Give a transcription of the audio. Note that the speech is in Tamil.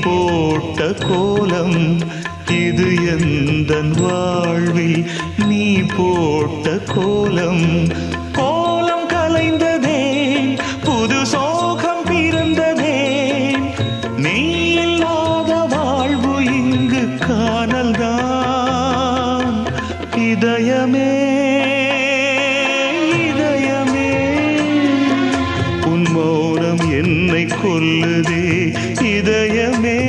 போட்ட கோலம் இது எந்தன் வாழ்வில் நீ போட்ட கோலம். கோலம் கலைந்ததே புது சோகம் பிறந்ததே, நீ இல்லாத வாழ்வு இங்கு காணல்தான். இதயமே இதயமே உன் மௌனம் என்னை கொல்லுதே. இதயமே